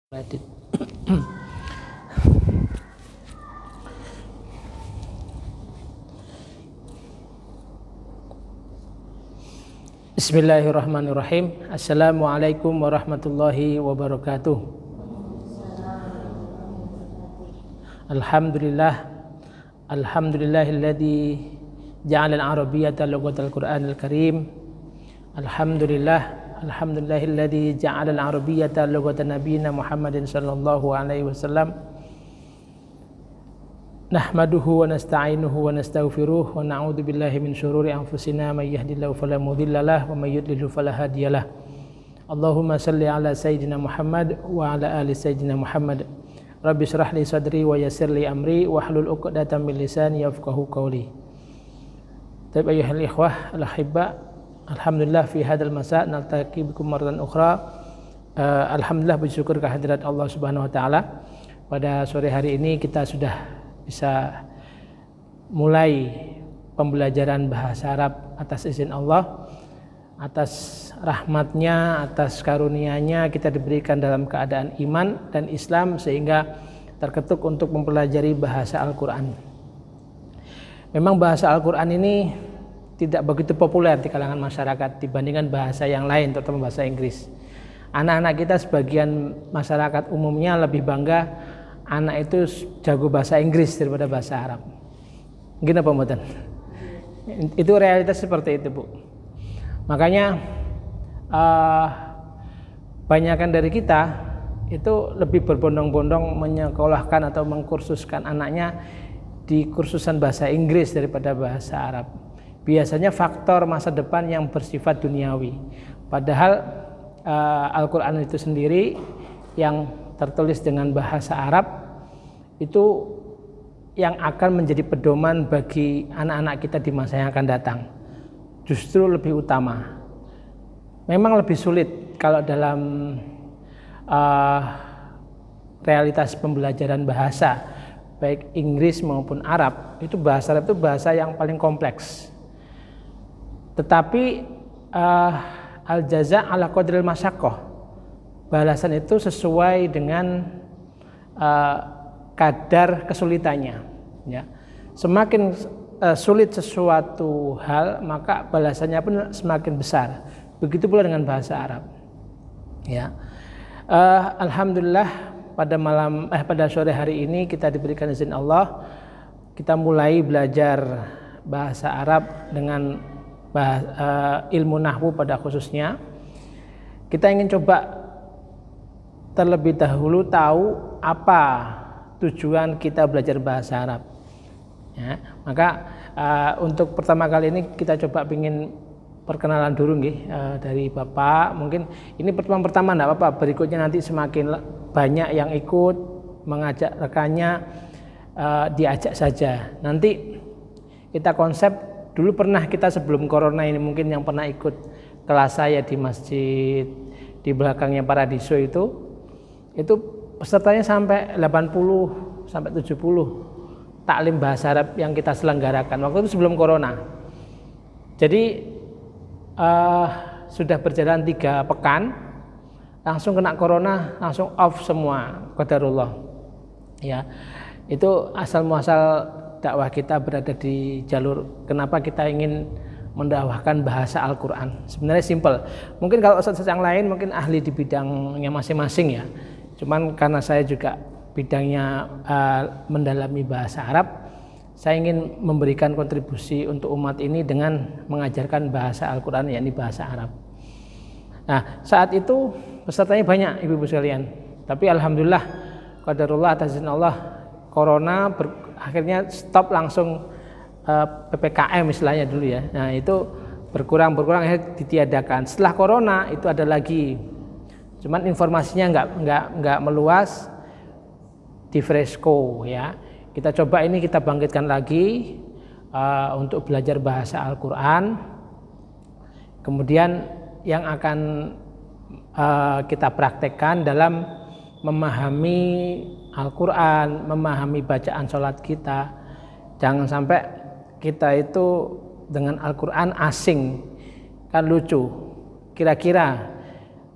Edit. Bismillahirrahmanirrahim. Assalamualaikum warahmatullahi wabarakatuh. Alhamdulillahilladzi ja'ala al-arabiyyata lughatal Qur'anil Karim. Alhamdulillahilladzi ja'ala al-arabiyyata lughatan nabiyyina Muhammadin sallallahu alaihi wasallam. Nahmaduhu wa nasta'inuhu wa nastaghfiruh wa na'udzu billahi min syururi anfusina may yahdihillahu fala mudhillalah wa may yudlil fala hadiyalah. Allahumma shalli ala sayyidina Muhammad wa ala ali sayyidina Muhammad. Rabbi shrah li sadri wa yassir li amri wahlul 'uqdatam min lisani yafqahu qawli. Taib ayyuhal ikhwah al-ahibba, alhamdulillah fi hadzal masa' naltaqi bikum marratan ukhra. Alhamdulillah, bersyukur kehadirat Allah Subhanahu wa taala. Pada sore hari ini kita sudah bisa mulai pembelajaran bahasa Arab atas izin Allah, atas rahmatnya, atas karunia-Nya kita diberikan dalam keadaan iman dan Islam sehingga terketuk untuk mempelajari bahasa Al-Quran. Memang bahasa Al-Quran ini tidak begitu populer di kalangan masyarakat dibandingkan bahasa yang lain, terutama bahasa Inggris. Anak-anak kita sebagian masyarakat umumnya lebih bangga anak itu jago bahasa Inggris daripada bahasa Arab. Gini apa mboten? Itu realitas seperti itu, Bu. Makanya banyakan dari kita itu lebih berbondong-bondong menyekolahkan atau mengkursuskan anaknya di kursusan bahasa Inggris daripada bahasa Arab. Biasanya faktor masa depan yang bersifat duniawi. Padahal Al-Quran itu sendiri yang tertulis dengan bahasa Arab itu yang akan menjadi pedoman bagi anak-anak kita di masa yang akan datang. Justru lebih utama. Memang lebih sulit kalau dalam realitas pembelajaran bahasa, baik Inggris maupun Arab, itu bahasa Arab itu bahasa yang paling kompleks. Tetapi al-jaza' ala qadril masyaqqah, balasan itu sesuai dengan kadar kesulitannya, ya. Semakin sulit sesuatu hal, maka balasannya pun semakin besar. Begitu pula dengan bahasa Arab, ya. Alhamdulillah pada sore hari ini kita diberikan izin Allah, kita mulai belajar bahasa Arab dengan ilmu nahwu pada khususnya. Kita ingin coba terlebih dahulu tahu apa tujuan kita belajar bahasa Arab, ya. Maka untuk pertama kali ini kita coba ingin perkenalan dulu dari Bapak. Mungkin ini pertemuan pertama enggak apa-apa, berikutnya nanti semakin banyak yang ikut mengajak rekannya, diajak saja. Nanti kita konsep dulu pernah kita sebelum corona ini, mungkin yang pernah ikut kelas saya di masjid di belakangnya Paradiso itu pesertanya sampai 80 sampai 70 taklim bahasa Arab yang kita selenggarakan waktu itu sebelum corona. Jadi sudah berjalan 3 pekan, langsung kena corona, langsung off semua, qadarullah, ya. Itu asal muasal dakwah kita berada di jalur kenapa kita ingin mendakwahkan bahasa Al-Quran. Sebenarnya simpel. Mungkin kalau ustaz yang lain mungkin ahli di bidangnya masing-masing, ya. Cuman karena saya juga bidangnya mendalami bahasa Arab, saya ingin memberikan kontribusi untuk umat ini dengan mengajarkan bahasa Al-Quran, yakni bahasa Arab. Nah, saat itu pesertanya banyak, ibu-ibu sekalian. Tapi alhamdulillah, qadarullah atas izin Allah, corona akhirnya stop langsung, PPKM istilahnya dulu, ya. Nah, itu berkurang akhirnya ditiadakan. Setelah corona itu ada lagi. Cuman informasinya enggak meluas di Fresco, ya. Kita coba ini kita bangkitkan lagi untuk belajar bahasa Al-Quran. Kemudian yang akan kita praktekkan dalam memahami Al-Quran, memahami bacaan sholat kita. Jangan sampai kita itu dengan Al-Quran asing, kan lucu. Kira-kira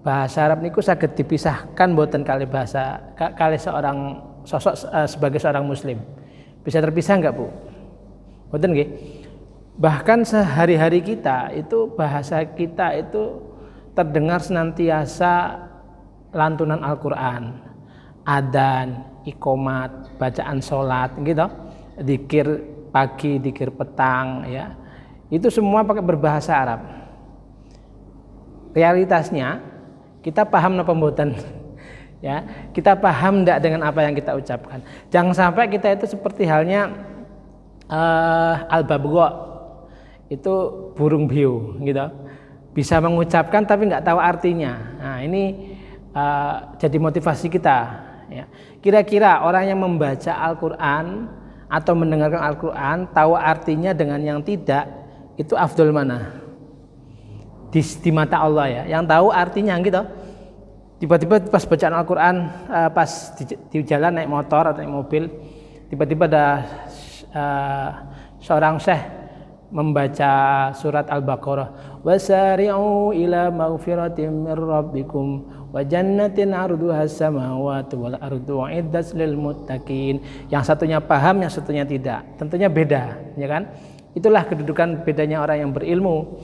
bahasa Arab niku saged dipisahkan mboten kali bahasa kali seorang sosok sebagai seorang muslim. Bisa terpisah enggak, Bu? Mboten nggih. Bahkan sehari-hari kita itu bahasa kita itu terdengar senantiasa lantunan Al-Qur'an, adzan, iqomat, bacaan salat gitu. Zikir pagi, zikir petang ya. Itu semua pakai berbahasa Arab. Realitasnya kita paham napa mboten? Ya, kita paham enggak dengan apa yang kita ucapkan. Jangan sampai kita itu seperti halnya al-babgha, itu burung beo gitu. Bisa mengucapkan tapi enggak tahu artinya. Nah, ini jadi motivasi kita ya. Kira-kira orang yang membaca Al-Qur'an atau mendengarkan Al-Qur'an tahu artinya dengan yang tidak, itu afdol mana? Di mata Allah ya, yang tahu artinya gitu. Tiba-tiba pas bacaan Al-Quran, pas di jalan naik motor atau naik mobil, tiba-tiba ada seorang syekh membaca surat Al-Baqarah, wasari'u ila maghfiratin mir rabbikum wa jannatin 'arduha as-samawati wal ardu u'iddat lil muttaqin. Yang satunya paham, yang satunya tidak. Tentunya beda, ya kan? Itulah kedudukan bedanya orang yang berilmu.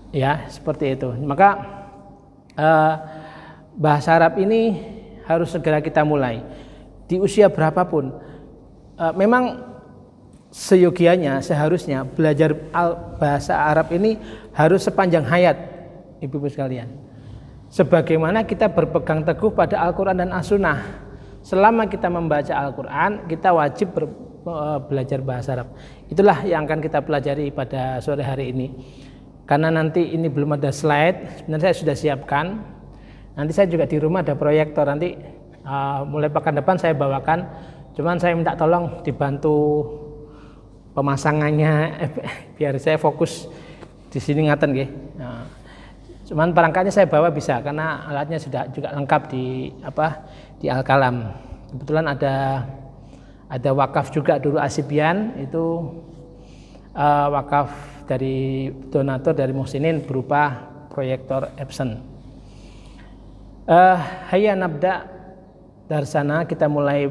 Ya, seperti itu. Maka bahasa Arab ini harus segera kita mulai di usia berapapun. Memang seyogianya, seharusnya belajar bahasa Arab ini harus sepanjang hayat, ibu-ibu sekalian. Sebagaimana kita berpegang teguh pada Al-Quran dan As-Sunnah. Selama kita membaca Al-Quran, kita wajib belajar bahasa Arab. Itulah yang akan kita pelajari pada sore hari ini. Karena nanti ini belum ada slide, sebenarnya saya sudah siapkan. Nanti saya juga di rumah ada proyektor, nanti mulai pekan depan saya bawakan. Cuman saya minta tolong dibantu pemasangannya biar saya fokus di sini ngaten nggih. Nah, cuman perangkatnya saya bawa bisa karena alatnya sudah juga lengkap di Al-Kalam. Kebetulan ada wakaf juga dulu Asibian, itu wakaf dari donatur dari Muhsinin berupa proyektor Epson. Hayya nabda darsana, kita mulai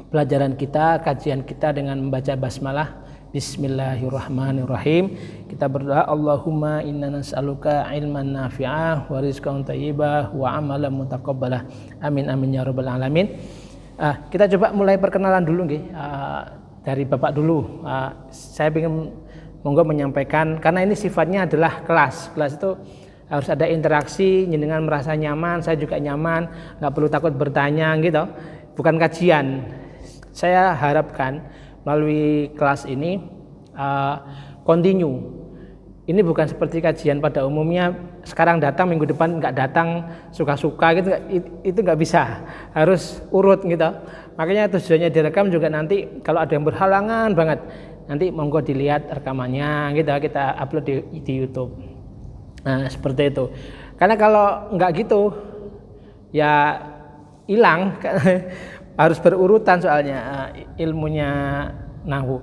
pelajaran kita, kajian kita dengan membaca basmalah. Bismillahirrahmanirrahim. Kita berdoa, Allahumma inna nas'aluka ilman nafi'ah wa rizqan thayyibah wa amalan mutaqabbalah. Amin amin ya rabbal alamin. Kita coba mulai perkenalan dulu nggih. Dari Bapak dulu. Saya ingin monggo menyampaikan, karena ini sifatnya adalah kelas. Kelas itu harus ada interaksi, jenengan merasa nyaman, saya juga nyaman, nggak perlu takut bertanya gitu. Bukan kajian. Saya harapkan melalui kelas ini continue. Ini bukan seperti kajian pada umumnya, sekarang datang minggu depan nggak datang, suka-suka gitu. Itu nggak bisa, harus urut gitu. Makanya tujuannya direkam juga nanti kalau ada yang berhalangan banget, nanti monggo dilihat rekamannya gitu, kita upload di YouTube. Nah, seperti itu. Karena kalau enggak gitu ya hilang. Harus berurutan soalnya ilmunya nahwu.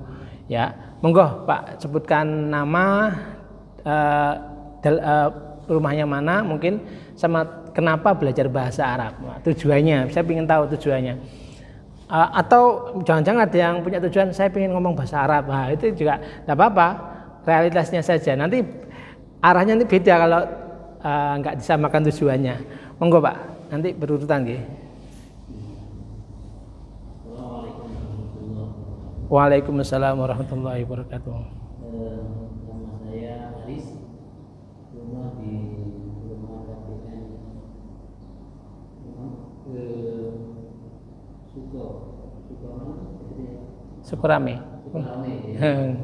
Ya, monggo Pak sebutkan nama, rumahnya mana mungkin, sama kenapa belajar bahasa Arab. Nah, tujuannya, saya ingin tahu tujuannya. Atau jangan-jangan ada yang punya tujuan saya ingin ngomong bahasa Arab. Nah, itu juga tidak apa-apa, realitasnya saja. Nanti arahnya nanti beda kalau nggak disamakan tujuannya. Monggo Pak, nanti berurutan nggih. Waalaikumsalam warahmatullahi wabarakatuh. Nama saya Aris, rumah di rumah KPN Sukurame. Ya.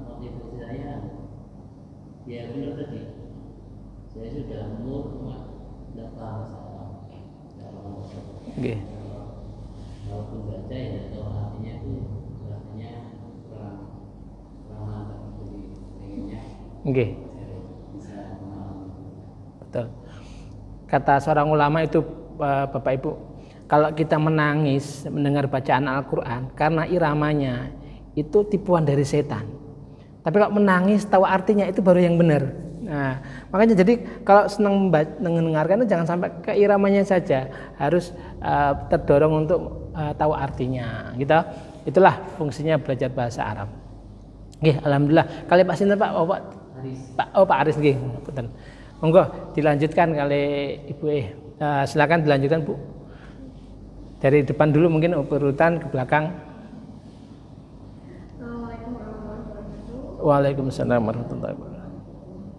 Motivasi saya, ya benar tadi, saya sudah umur tidak paham masalah. Oke. Walaupun baca ya tahu artinya itu artinya kurang mantap, jadi pengennya. Oke. Bisa memahami. Betul. Kata seorang ulama itu, Bapak Ibu, kalau kita menangis mendengar bacaan Al-Quran karena iramanya itu tipuan dari setan. Tapi kalau menangis tahu artinya itu baru yang benar. Nah, makanya jadi kalau senang mendengarkan itu jangan sampai ke iramanya saja, harus terdorong untuk tahu artinya. Gitu. Itulah fungsinya belajar bahasa Arab. Nggih, alhamdulillah. Kali Pak sinten Pak? Oh, Pak Aris. Pak Aris nggih. Punten. Monggo dilanjutkan kali Ibu silakan dilanjutkan Bu. Dari depan dulu mungkin urutan ke belakang. Assalamualaikum warahmatullahi wabarakatuh. Waalaikumsalam warahmatullahi wabarakatuh.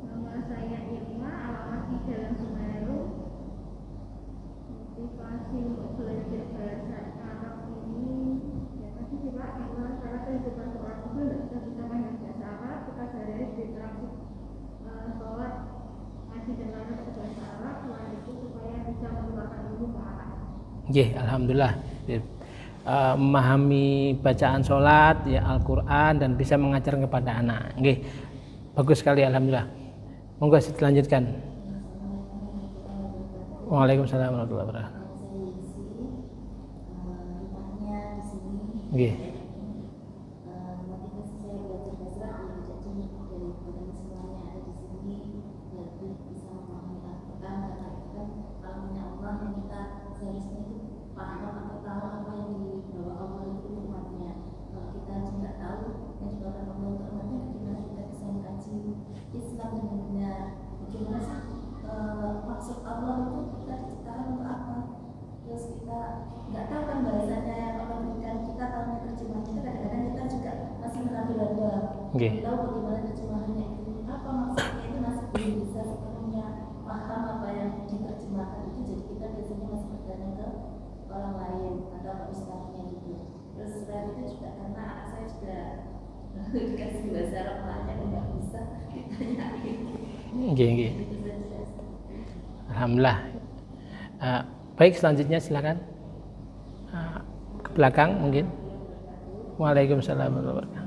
Nama saya Irma, alamat di Jalan Semeru. Motivasi untuk belajar bahasa Arab ini ya pasti sih Pak, karena cara kehidupan seorang itu tidak bisa main bahasa Arab, kita sehari-hari berinteraksi sholat, ngaji dan lain bahasa Arab, selain itu supaya bisa menularkan ilmu ke anak. Nggih, alhamdulillah. Memahami bacaan sholat, ya Al-Quran dan bisa mengajar kepada anak. Nggih, bagus sekali alhamdulillah. Monggo dilanjutkan. Waalaikumsalam warahmatullahi wabarakatuh. Nggih. Motivasi saya belajar bahasa Arab dari teman-teman semuanya ada di sini biar bisa memahami Al-Quran karena itu kan kalamnya Allah yang kita seharusnya itu paham atau tahu apa yang dibawa Allah itu umatnya. Kalau kita tidak tahu dan juga akan membantu umatnya, bagaimana kita bisa mengkaji Islam dengan benar? Bagaimana sih maksud Allah itu kita diciptakan untuk apa? Terus kita nggak tahu kan bahasanya yang Allah berikan, kita tahu terjemahannya itu kadang-kadang kita juga masih meraba-raba. Nggih. Tahu bagaimana terjemahannya itu, apa maksudnya itu masih belum bisa sepenuhnya paham apa yang diterjemahkan itu, jadi kita biasanya masih bertanya ke orang lain atau ke ustaznya gitu. Terus selain itu juga karena anak saya juga dikasih bahasa Arab makanya nggak bisa ditanyain. Nggih. Itu saja. Alhamdulillah. Baik, selanjutnya silakan. Ke belakang mungkin. Waalaikumsalam warahmatullahi wabarakatuh.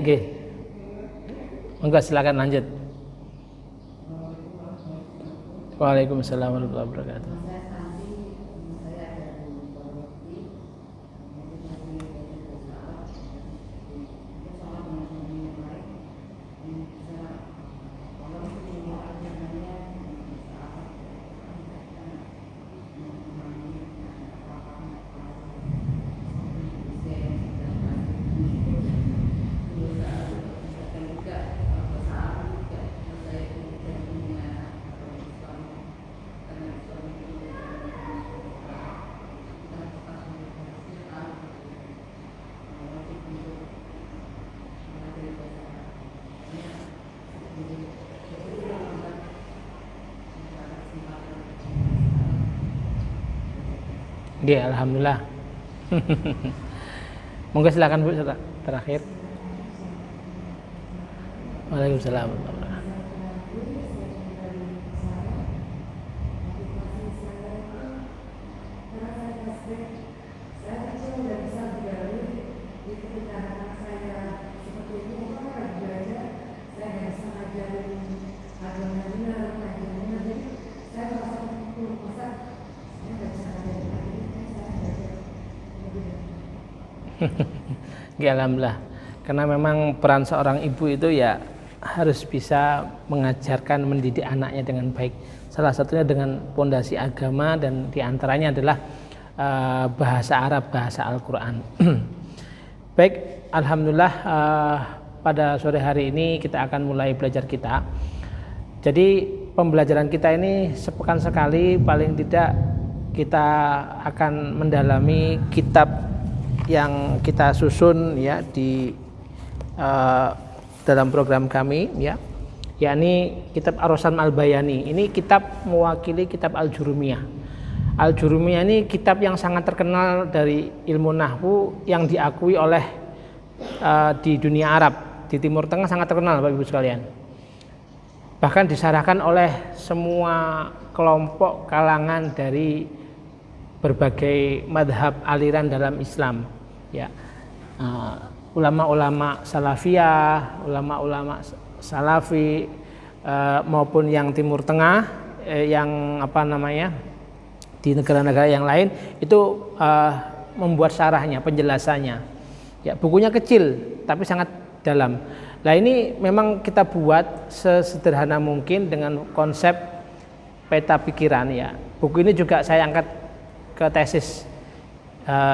Oke. Monggo silakan lanjut. Waalaikumsalam warahmatullahi wabarakatuh. Nggih, alhamdulillah. Monggo silakan Bu terakhir. Waalaikumsalam warahmatullahi wabarakatuh. Ya, alhamdulillah. Karena memang peran seorang ibu itu ya harus bisa mengajarkan, mendidik anaknya dengan baik. Salah satunya dengan pondasi agama dan diantaranya adalah bahasa Arab, bahasa Al-Quran. Baik, alhamdulillah pada sore hari ini kita akan mulai belajar kita. Jadi pembelajaran kita ini sepekan sekali, paling tidak kita akan mendalami kitab yang kita susun ya di dalam program kami ya, yakni kitab Ar-Rasan Al-Bayani. Ini kitab mewakili kitab Al-Jurumiyah. Al-Jurumiyah ini kitab yang sangat terkenal dari ilmu nahwu yang diakui oleh di dunia Arab, di Timur Tengah sangat terkenal Bapak Ibu sekalian. bahkan disarankan oleh semua kelompok kalangan dari berbagai madhab aliran dalam Islam, ya. Ulama-ulama salafiyah, ulama-ulama salafi maupun yang Timur Tengah, yang di negara-negara yang lain itu membuat syarahnya, penjelasannya. Ya, bukunya kecil tapi sangat dalam. Nah, ini memang kita buat sesederhana mungkin dengan konsep peta pikiran, ya. Buku ini juga saya angkat ke tesis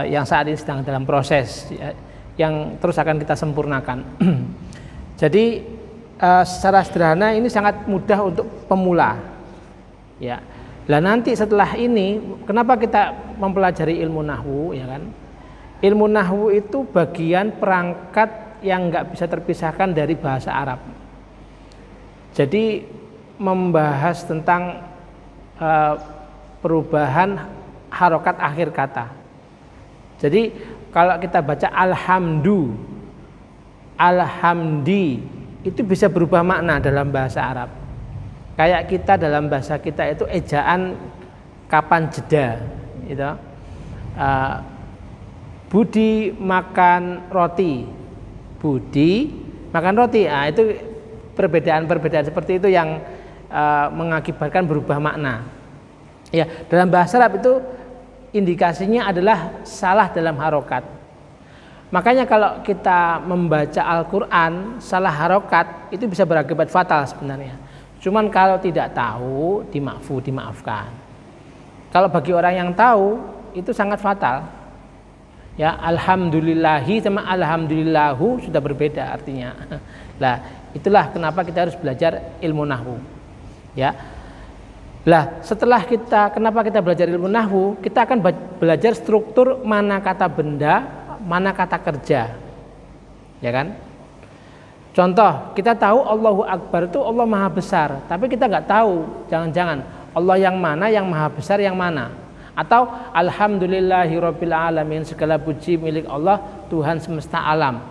yang saat ini sedang dalam proses, ya, yang terus akan kita sempurnakan. Jadi secara sederhana ini sangat mudah untuk pemula, ya. Lah nanti setelah ini, kenapa kita mempelajari ilmu nahwu, ya kan? Ilmu nahwu itu bagian perangkat yang nggak bisa terpisahkan dari bahasa Arab. Jadi membahas tentang perubahan harokat akhir kata. Jadi kalau kita baca alhamdi itu bisa berubah makna dalam bahasa Arab. Kayak kita dalam bahasa kita itu ejaan kapan jeda, gitu. Budi makan roti, Budi makan roti. Nah, itu perbedaan-perbedaan seperti itu yang mengakibatkan berubah makna. Ya, dalam bahasa Arab itu indikasinya adalah salah dalam harokat. Makanya kalau kita membaca Al-Quran salah harokat itu bisa berakibat fatal sebenarnya. Cuman kalau tidak tahu dimaafkan. Kalau bagi orang yang tahu itu sangat fatal. Ya, alhamdulillahi sama alhamdulillahu sudah berbeda artinya. Nah, itulah kenapa kita harus belajar ilmu nahwu. Ya. Lah, kenapa kita belajar ilmu nahwu? Kita akan belajar struktur mana kata benda, mana kata kerja. Ya kan? Contoh, kita tahu Allahu Akbar itu Allah Maha Besar, tapi kita nggak tahu, jangan-jangan Allah yang mana, yang Maha Besar yang mana. Atau alhamdulillahirabbil alamin, segala puji milik Allah Tuhan semesta alam.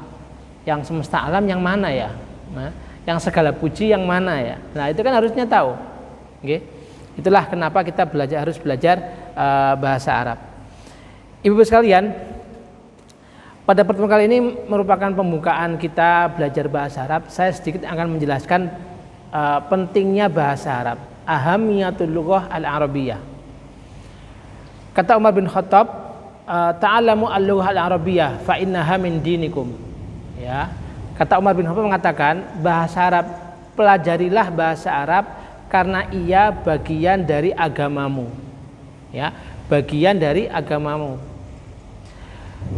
Yang semesta alam yang mana ya? Nah, yang segala puji yang mana ya? Nah, itu kan harusnya tahu. Oke. Itulah kenapa kita harus belajar bahasa Arab. Ibu-ibu sekalian, pada pertemuan kali ini merupakan pembukaan kita belajar bahasa Arab. Saya sedikit akan menjelaskan pentingnya bahasa Arab. Ahamiyatul lughah al-arabiyyah. Kata Umar bin Khattab, ta'alamu al-lughah al-arabiyyah fa innaha min dinikum. Ya. Kata Umar bin Khattab mengatakan, bahasa Arab, pelajarilah bahasa Arab karena ia bagian dari agamamu. Ya, bagian dari agamamu.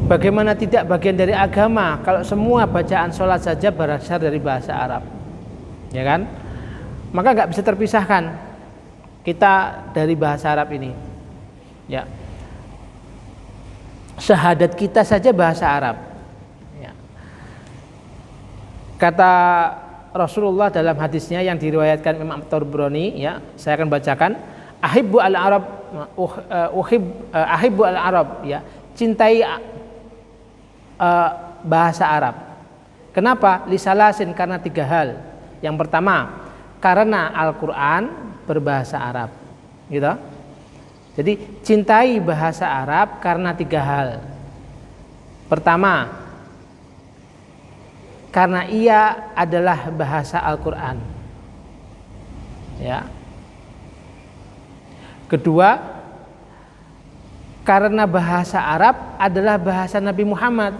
Bagaimana tidak bagian dari agama kalau semua bacaan sholat saja berasal dari bahasa Arab, ya kan? Maka nggak bisa terpisahkan kita dari bahasa Arab ini. Ya, syahadat kita saja bahasa Arab. Ya. Kata Rasulullah dalam hadisnya yang diriwayatkan Imam Tabrani, ya, saya akan bacakan. Ahibbu al-Arab, ahibbu al-Arab, ya, cintai bahasa Arab. Kenapa? Lisalasin, karena 3 hal. Yang pertama, karena Al-Quran berbahasa Arab, gitu. Jadi cintai bahasa Arab karena 3 hal. Pertama, karena ia adalah bahasa Al-Quran. Ya. Kedua, karena bahasa Arab adalah bahasa Nabi Muhammad.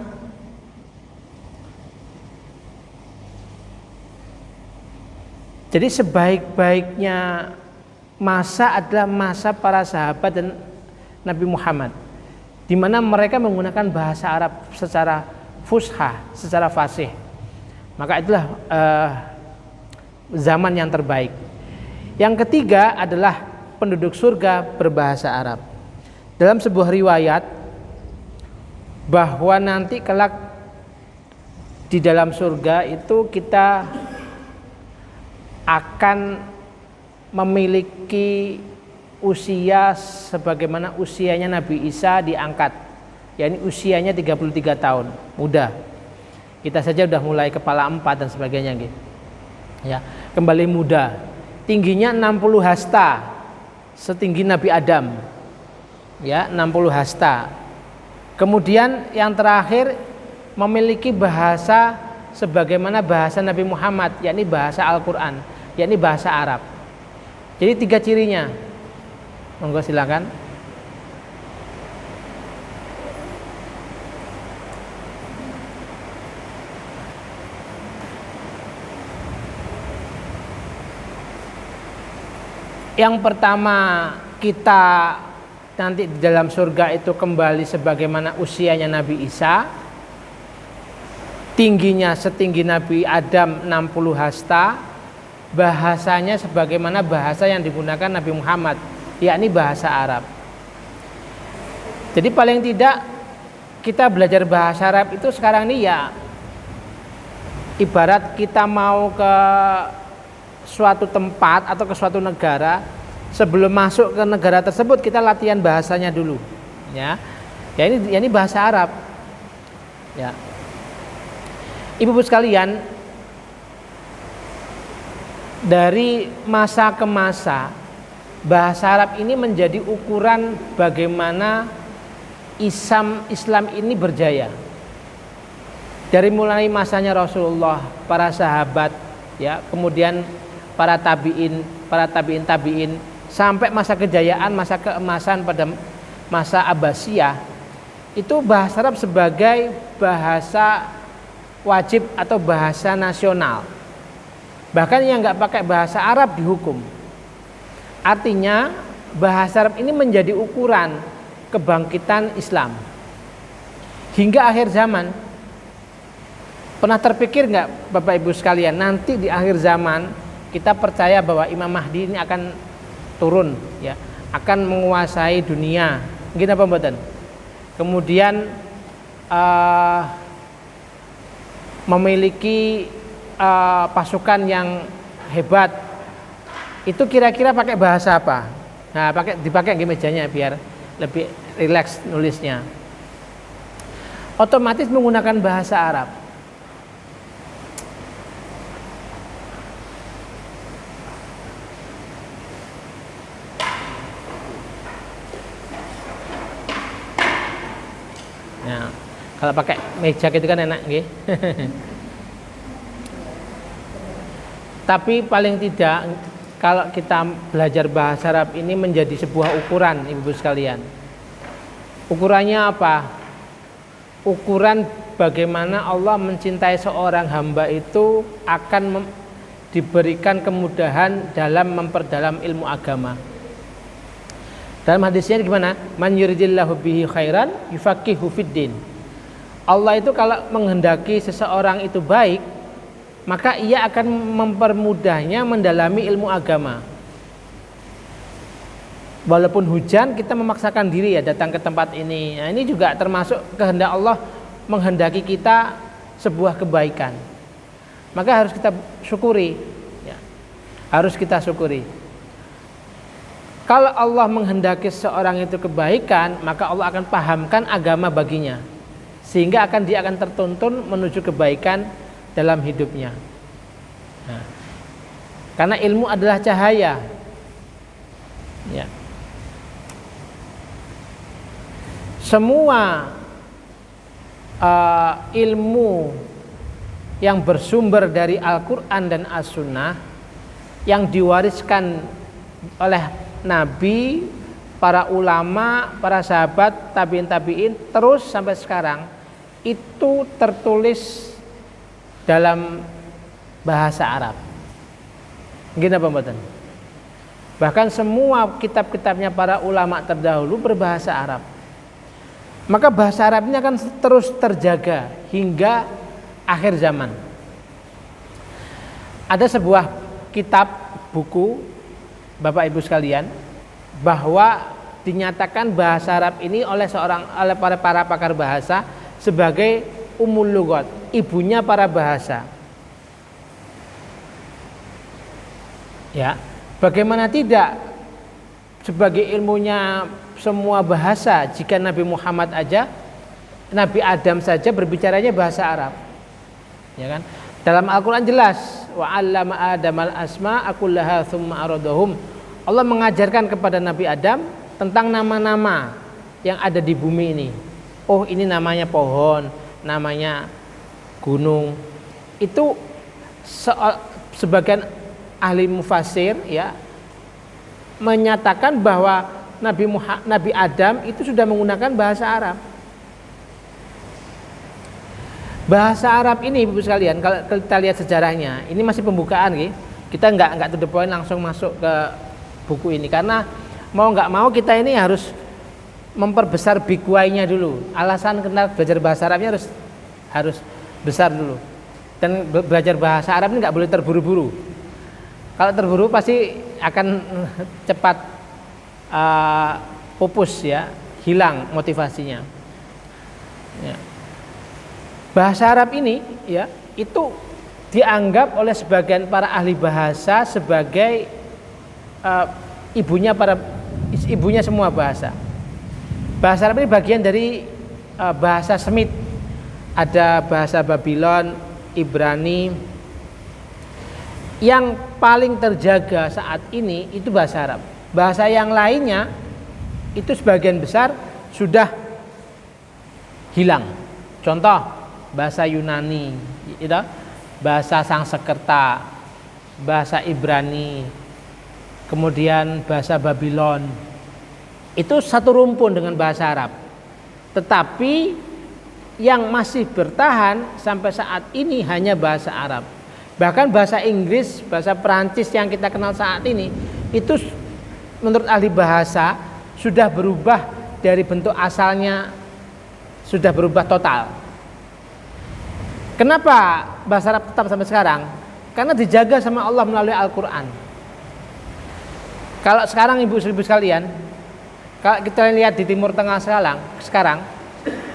Jadi sebaik-baiknya masa adalah masa para sahabat dan Nabi Muhammad, di mana mereka menggunakan bahasa Arab secara fushah, secara fasih. Maka itulah zaman yang terbaik. Yang ketiga adalah penduduk surga berbahasa Arab. Dalam sebuah riwayat bahwa nanti kelak di dalam surga itu kita akan memiliki usia sebagaimana usianya Nabi Isa diangkat, yakni usianya 33 tahun, muda. Kita saja udah mulai kepala 4 dan sebagainya gitu. Ya, kembali muda. tingginya 60 hasta, setinggi Nabi Adam. Ya, 60 hasta. Kemudian yang terakhir memiliki bahasa sebagaimana bahasa Nabi Muhammad, yakni bahasa Al-Qur'an, yakni bahasa Arab. Jadi 3 cirinya. Monggo silakan. Yang pertama, kita nanti di dalam surga itu kembali sebagaimana usianya Nabi Isa, tingginya setinggi Nabi Adam 60 hasta, bahasanya sebagaimana bahasa yang digunakan Nabi Muhammad, yakni bahasa Arab. Jadi paling tidak kita belajar bahasa Arab itu sekarang ini ya ibarat kita mau ke suatu tempat atau ke suatu negara, sebelum masuk ke negara tersebut kita latihan bahasanya dulu, ya. Ini bahasa Arab. Ya. Ibu-ibu sekalian, dari masa ke masa bahasa Arab ini menjadi ukuran bagaimana Islam ini berjaya. Dari mulai masanya Rasulullah, para sahabat, ya, kemudian para tabiin, sampai masa kejayaan, masa keemasan pada masa Abbasiyah, itu bahasa Arab sebagai bahasa wajib atau bahasa nasional. Bahkan yang nggak pakai bahasa Arab dihukum. Artinya bahasa Arab ini menjadi ukuran kebangkitan Islam hingga akhir zaman. Pernah terpikir nggak Bapak Ibu sekalian, nanti di akhir zaman kita percaya bahwa Imam Mahdi ini akan turun, ya, akan menguasai dunia, mungkin apa mboten? Kemudian memiliki pasukan yang hebat. Itu kira-kira pakai bahasa apa? Nah, dipakai di mejanya biar lebih rileks nulisnya. Otomatis menggunakan bahasa Arab. Nah, kalau pakai meja gitu kan enak, nggih. Tapi paling tidak kalau kita belajar bahasa Arab ini menjadi sebuah ukuran, Ibu sekalian. Ukurannya apa? Ukuran bagaimana Allah mencintai seorang hamba itu akan diberikan kemudahan dalam memperdalam ilmu agama. Dalam hadisnya gimana? Man yuridillahu bihi khairan yufaqihu fiddin. Allah itu kalau menghendaki seseorang itu baik, maka ia akan mempermudahnya mendalami ilmu agama. Walaupun hujan, kita memaksakan diri ya datang ke tempat ini. Nah, ini juga termasuk kehendak Allah menghendaki kita sebuah kebaikan. Maka harus kita syukuri, ya. Harus kita syukuri. Kalau Allah menghendaki seorang itu kebaikan, maka Allah akan pahamkan agama baginya, sehingga dia akan tertuntun menuju kebaikan dalam hidupnya. Nah, karena ilmu adalah cahaya, ya. Semua ilmu yang bersumber dari Al-Quran dan As-Sunnah yang diwariskan oleh Nabi, para ulama, para sahabat, tabiin terus sampai sekarang, itu tertulis dalam bahasa Arab. Gini apa mboten? Bahkan semua kitab-kitabnya para ulama terdahulu berbahasa Arab. Maka bahasa Arab ini akan terus terjaga hingga akhir zaman. Ada sebuah kitab buku Bapak Ibu sekalian, bahwa dinyatakan bahasa Arab ini oleh para pakar bahasa sebagai Ummul Lughat, ibunya para bahasa. Ya, bagaimana tidak sebagai ilmunya semua bahasa, jika Nabi Muhammad aja, Nabi Adam saja berbicaranya bahasa Arab, ya kan? Dalam Al-Quran jelas, wa 'allama Adamal asma'a kullaha tsumma aradahum. Allah mengajarkan kepada Nabi Adam tentang nama-nama yang ada di bumi ini. Oh, ini namanya pohon, namanya gunung. Itu sebagian ahli mufassir ya menyatakan bahwa Nabi Adam itu sudah menggunakan bahasa Arab. Bahasa Arab ini Ibu sekalian, kalau kita lihat sejarahnya, ini masih pembukaan gitu. Kita nggak to the point langsung masuk ke buku ini karena mau nggak mau kita ini harus memperbesar big why-nya dulu. Alasan kenapa belajar bahasa Arabnya harus besar dulu. Dan belajar bahasa Arab ini nggak boleh terburu-buru. Kalau terburu pasti akan cepat pupus ya, hilang motivasinya. Ya. Bahasa Arab ini ya itu dianggap oleh sebagian para ahli bahasa sebagai ibunya semua bahasa. Bahasa Arab ini bagian dari bahasa Semit. Ada bahasa Babylon, Ibrani. Yang paling terjaga saat ini itu bahasa Arab. Bahasa yang lainnya itu sebagian besar sudah hilang. Contoh bahasa Yunani, itu, bahasa Sangsekerta, bahasa Ibrani, kemudian bahasa Babylon. Itu satu rumpun dengan bahasa Arab. Tetapi yang masih bertahan sampai saat ini hanya bahasa Arab. Bahkan bahasa Inggris, bahasa Perancis yang kita kenal saat ini itu menurut ahli bahasa sudah berubah dari bentuk asalnya, sudah berubah total. Kenapa bahasa Arab tetap sampai sekarang? Karena dijaga sama Allah melalui Al-Quran. Kalau sekarang ibu-ibu sekalian, kalau kita lihat di Timur Tengah sekarang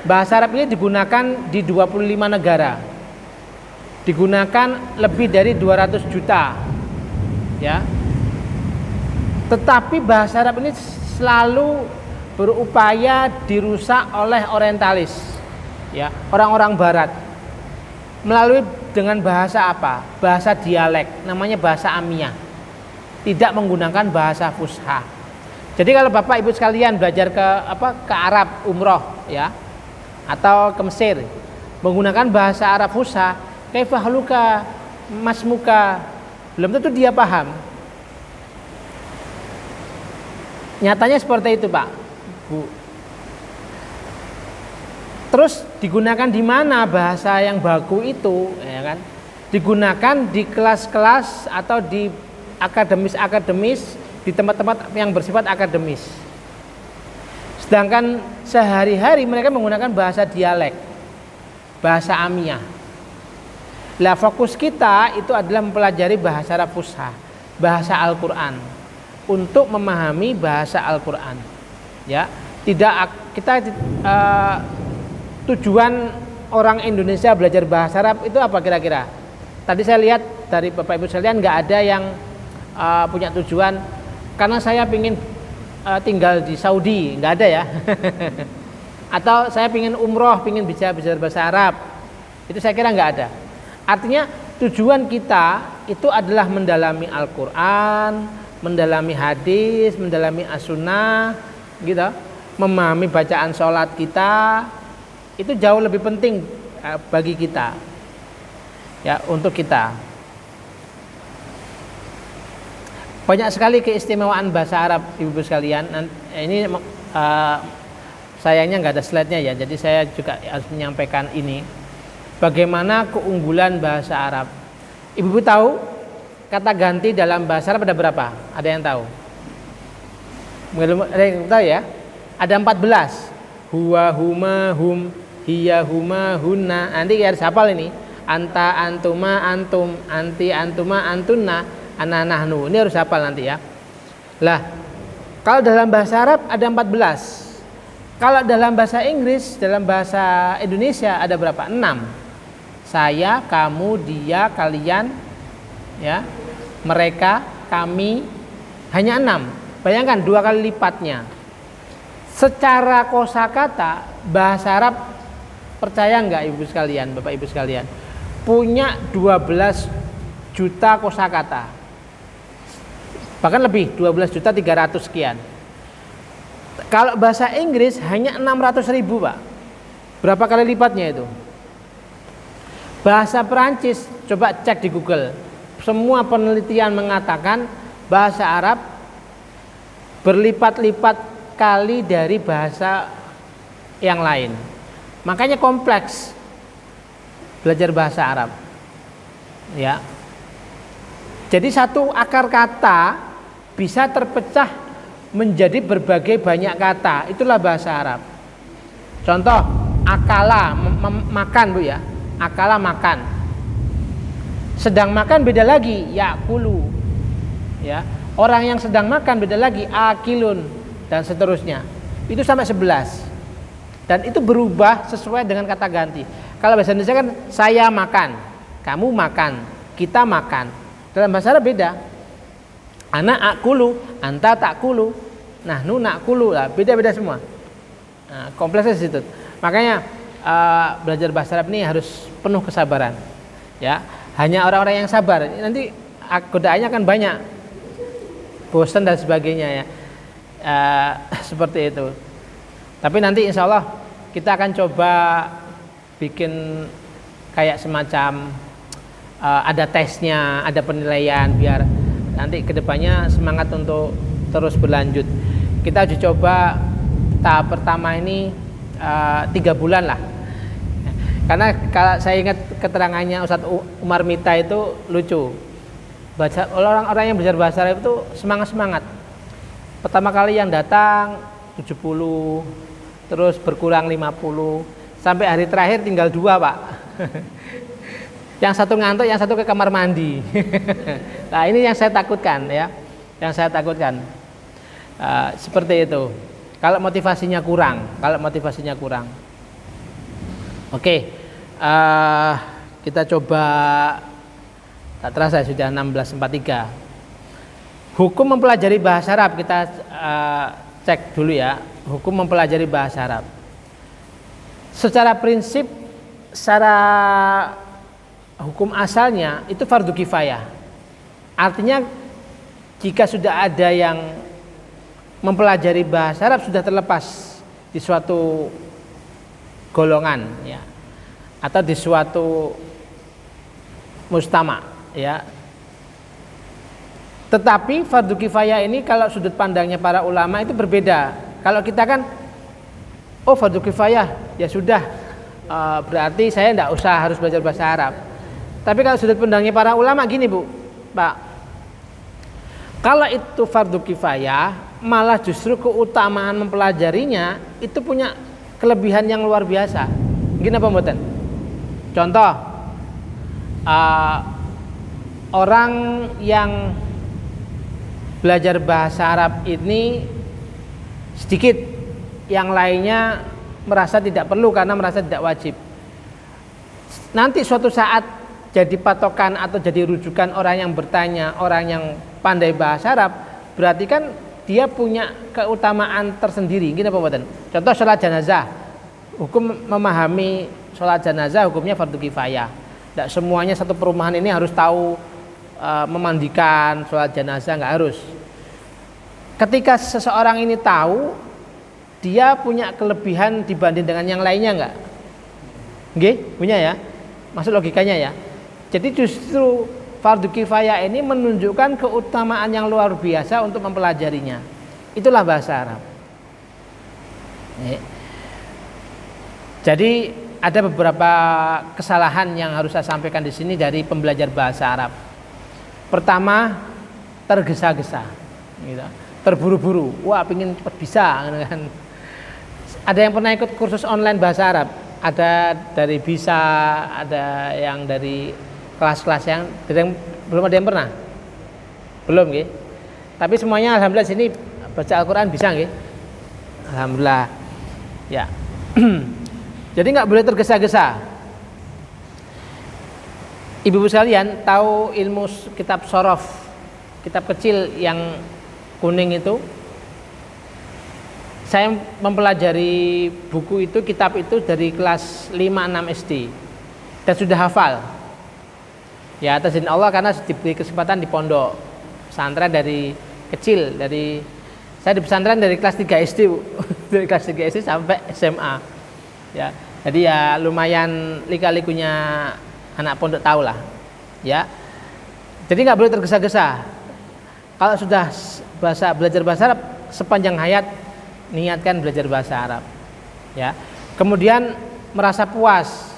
bahasa Arab ini digunakan di 25 negara. Digunakan lebih dari 200 juta. Ya. Tetapi bahasa Arab ini selalu berupaya dirusak oleh orientalis. Ya, orang-orang barat. Melalui dengan bahasa apa? Bahasa dialek, namanya bahasa Amiyah. Tidak menggunakan bahasa fusha. Jadi kalau Bapak Ibu sekalian belajar ke Arab umroh ya atau ke Mesir menggunakan bahasa Arab fusha, kaifahluka masmuka, belum tentu dia paham. Nyatanya seperti itu, Pak, Bu. Terus digunakan di mana bahasa yang baku itu, ya kan? Digunakan di kelas-kelas atau di akademis, di tempat-tempat yang bersifat akademis. Sedangkan sehari-hari mereka menggunakan bahasa dialek, bahasa Amiyah. Lah fokus kita itu adalah mempelajari bahasa Arab Fusha, bahasa Al-Quran, untuk memahami bahasa Al-Quran. Ya, tidak kita tujuan orang Indonesia belajar bahasa Arab itu apa kira-kira? Tadi saya lihat dari Bapak Ibu sekalian nggak ada yang punya tujuan karena saya ingin tinggal di Saudi, nggak ada ya. Atau saya ingin umroh, ingin belajar bahasa Arab, itu saya kira nggak ada. Artinya tujuan kita itu adalah mendalami Al-Quran, mendalami hadis, mendalami as-sunnah, gitu, memahami bacaan sholat kita. Itu jauh lebih penting bagi kita, ya, untuk kita. Banyak sekali keistimewaan bahasa Arab, ibu-ibu sekalian. Ini sayangnya nggak ada slide-nya ya, jadi saya juga harus menyampaikan ini. Bagaimana keunggulan bahasa Arab? Ibu-ibu tahu kata ganti dalam bahasa Arab ada berapa? Ada yang tahu? Ada yang tahu ya? Ada 14. Huwa, huma, hum, hiya, huma, hunna. Nanti harus hafal ini. Anta, antuma, antum, anti, antuma, antunna, ana, nahnu. Ini harus hafal nanti ya. Lah, kalau dalam bahasa Arab ada 14. Kalau dalam bahasa Inggris, dalam bahasa Indonesia ada berapa? 6. Saya, kamu, dia, kalian, ya, mereka, kami, hanya 6. Bayangkan 2 kali lipatnya. Secara kosakata bahasa Arab, percaya nggak ibu sekalian, bapak ibu sekalian, punya 12 juta kosakata. Bahkan lebih, 12 juta 300 sekian. Kalau bahasa Inggris hanya 600.000, Pak. Berapa kali lipatnya itu? Bahasa Perancis, coba cek di Google. Semua penelitian mengatakan bahasa Arab berlipat-lipat kali dari bahasa yang lain. Makanya kompleks belajar bahasa Arab. Ya. Jadi satu akar kata bisa terpecah menjadi berbagai banyak kata. Itulah bahasa Arab. Contoh, akala makan, Bu ya. Akala makan. Sedang makan beda lagi, yakulu. Ya. Orang yang sedang makan beda lagi, akilun, dan seterusnya. Itu sampai 11. Dan itu berubah sesuai dengan kata ganti. Kalau bahasa Indonesia kan saya makan, kamu makan, kita makan. Dalam bahasa Arab beda. Ana akulu, anta takulu, nahnu nakulu. Nah, beda-beda semua. Nah, kompleksnya di situ. Makanya belajar bahasa Arab ini harus penuh kesabaran. Ya, hanya orang-orang yang sabar. Nanti godaannya akan banyak, bosan dan sebagainya ya. Seperti itu. Tapi nanti insya Allah kita akan coba bikin kayak semacam ada tesnya, ada penilaian biar nanti kedepannya semangat untuk terus berlanjut. Kita uji coba tahap pertama ini 3 bulan lah. Karena kalau saya ingat keterangannya Ustadz Umar Mita itu lucu. Orang-orang yang belajar bahasa Arab itu semangat-semangat. Pertama kali yang datang 70, terus berkurang 50, sampai hari terakhir tinggal 2, Pak. Yang satu ngantuk, yang satu ke kamar mandi. Nah, ini yang saya takutkan ya. Yang saya takutkan seperti itu. Kalau motivasinya kurang, Oke, kita coba. Tak terasa sudah 16.43. Hukum mempelajari bahasa Arab kita cek dulu ya. Hukum mempelajari bahasa Arab. Secara prinsip, secara hukum asalnya itu fardu kifayah. Artinya jika sudah ada yang mempelajari bahasa Arab sudah terlepas di suatu golongan ya, atau di suatu mustama ya. Tetapi fardu kifayah ini kalau sudut pandangnya para ulama itu berbeda. Kalau kita kan fardu kifayah ya sudah, berarti saya tidak usah harus belajar bahasa Arab. Tapi kalau sudut pandangnya para ulama gini, Bu, Pak, kalau itu fardu kifayah, malah justru keutamaan mempelajarinya itu punya kelebihan yang luar biasa. Gini apa mboten? Contoh, orang yang belajar bahasa Arab ini sedikit, yang lainnya merasa tidak perlu karena merasa tidak wajib. Nanti suatu saat jadi patokan atau jadi rujukan orang yang bertanya, orang yang pandai bahasa Arab, berarti kan dia punya keutamaan tersendiri. Gini apa mboten? Contoh sholat jenazah. Hukum memahami sholat jenazah hukumnya fardu kifayah. Tidak semuanya satu perumahan ini harus tahu memandikan sholat jenazah, nggak harus. Ketika seseorang ini tahu, dia punya kelebihan dibanding dengan yang lainnya nggak? Nggih, punya ya. Maksud logikanya ya. Jadi justru fardu kifayah ini menunjukkan keutamaan yang luar biasa untuk mempelajarinya. Itulah bahasa Arab. Jadi ada beberapa kesalahan yang harus saya sampaikan di sini dari pembelajar bahasa Arab. Pertama, tergesa-gesa, gitu. Terburu-buru. Wah, pengen cepat bisa, kan? Ada yang pernah ikut kursus online bahasa Arab? Ada dari Bisa, ada yang dari kelas-kelas yang belum ada yang pernah? Belum, nggih. Tapi semuanya alhamdulillah sini baca Al-Qur'an bisa, nggih. Alhamdulillah. Ya. Jadi nggak boleh tergesa-gesa. Ibu-ibu sekalian tahu ilmu kitab sorof, kitab kecil yang kuning itu? Saya mempelajari buku itu, kitab itu dari kelas 5-6 SD dan sudah hafal. Ya atas izin Allah karena diberi kesempatan di pondok pesantren dari kecil, saya di pesantren dari kelas 3 SD Bu. Dari kelas 3 SD sampai SMA. Ya. Jadi ya lumayan lika-likunya anak pondok tahu lah. Ya. Jadi nggak boleh tergesa-gesa. Kalau sudah belajar bahasa Arab sepanjang hayat niatkan belajar bahasa Arab. Ya. Kemudian merasa puas.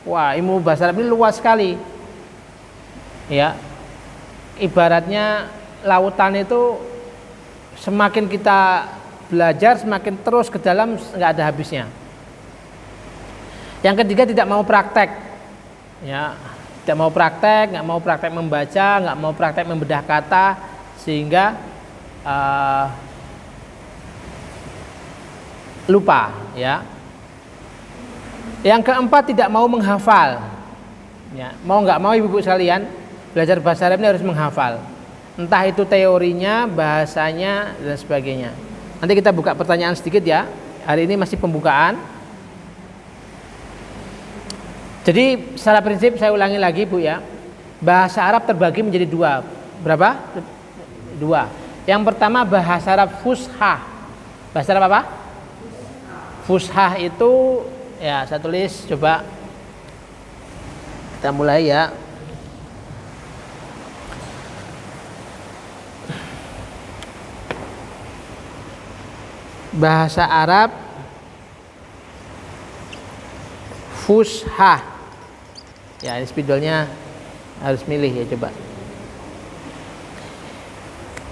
Wah, ilmu bahasa Arab ini luas sekali. Ya. Ibaratnya lautan itu semakin kita belajar semakin terus ke dalam nggak ada habisnya. Yang ketiga tidak mau praktek, ya, tidak mau praktek, nggak mau praktek membaca, nggak mau praktek membedah kata, sehingga lupa, ya. Yang keempat tidak mau menghafal, ya, mau nggak mau ibu-ibu sekalian belajar bahasa Arab ini harus menghafal, entah itu teorinya, bahasanya dan sebagainya. Nanti kita buka pertanyaan sedikit ya. Hari ini masih pembukaan. Jadi secara prinsip saya ulangi lagi Bu ya. Bahasa Arab terbagi menjadi dua. Berapa? Dua. Yang pertama bahasa Arab fushah. Bahasa Arab apa? Fushah itu ya saya tulis coba. Kita mulai ya. Bahasa Arab fushah. Ya, ini spidolnya harus milih ya coba.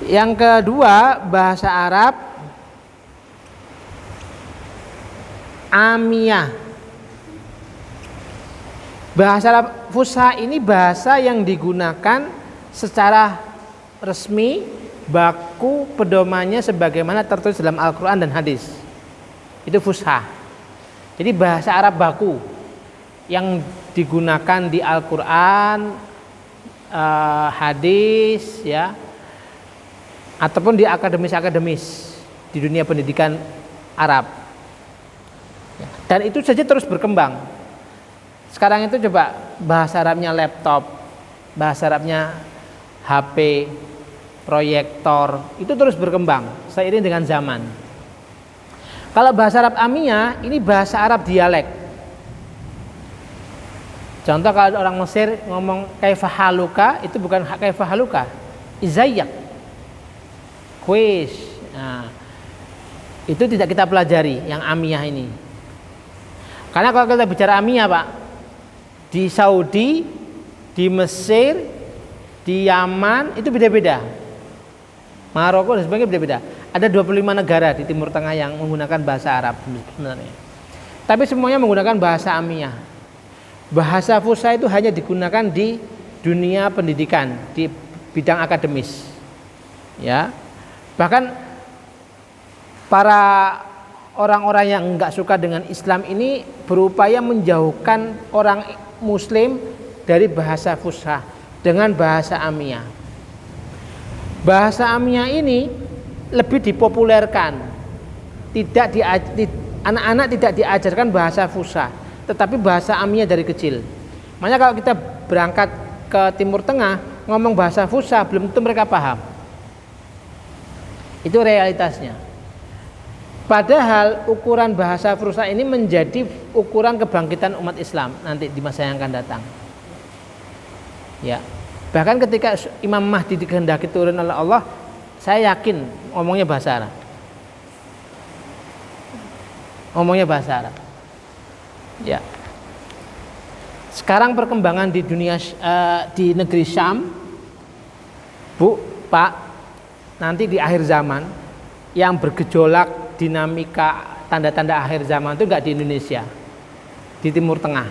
Yang kedua bahasa Arab amiyah. Bahasa Arab fushah ini bahasa yang digunakan secara resmi, baku pedomannya sebagaimana tertulis dalam Al-Quran dan hadis. Itu fushah. Jadi bahasa Arab baku yang digunakan di Al-Quran, hadis, ya, ataupun di akademis di dunia pendidikan Arab. Dan itu saja terus berkembang. Sekarang itu coba bahasa Arabnya laptop, bahasa Arabnya HP, proyektor, itu terus berkembang seiring dengan zaman. Kalau bahasa Arab amiyah ini bahasa Arab dialek. Contoh kalau orang Mesir ngomong kaifahaluka, itu bukan kaifahaluka, izayyak, kuis. Nah, itu tidak kita pelajari yang amiyah ini. Karena kalau kita bicara amiyah Pak, di Saudi, di Mesir, di Yaman itu beda-beda. Maroko dan sebagainya beda-beda. Ada 25 negara di Timur Tengah yang menggunakan bahasa Arab sebenarnya. Tapi semuanya menggunakan bahasa amiyah. Bahasa fushah itu hanya digunakan di dunia pendidikan, di bidang akademis. Ya. Bahkan para orang-orang yang enggak suka dengan Islam ini berupaya menjauhkan orang muslim dari bahasa fushah dengan bahasa amiyah. Bahasa amiyah ini lebih dipopulerkan. Anak-anak tidak diajarkan bahasa fushah, tetapi bahasa amiyah dari kecil. Makanya kalau kita berangkat ke Timur Tengah ngomong bahasa fushah belum tentu mereka paham. Itu realitasnya. Padahal ukuran bahasa fushah ini menjadi ukuran kebangkitan umat Islam nanti di masa yang akan datang. Ya. Bahkan ketika Imam Mahdi dikehendaki turun oleh Allah, saya yakin ngomongnya bahasa Arab. Ngomongnya bahasa Arab. Ya. Sekarang perkembangan di dunia di negeri Syam, Bu, Pak, nanti di akhir zaman yang bergejolak dinamika tanda-tanda akhir zaman itu enggak di Indonesia, di Timur Tengah,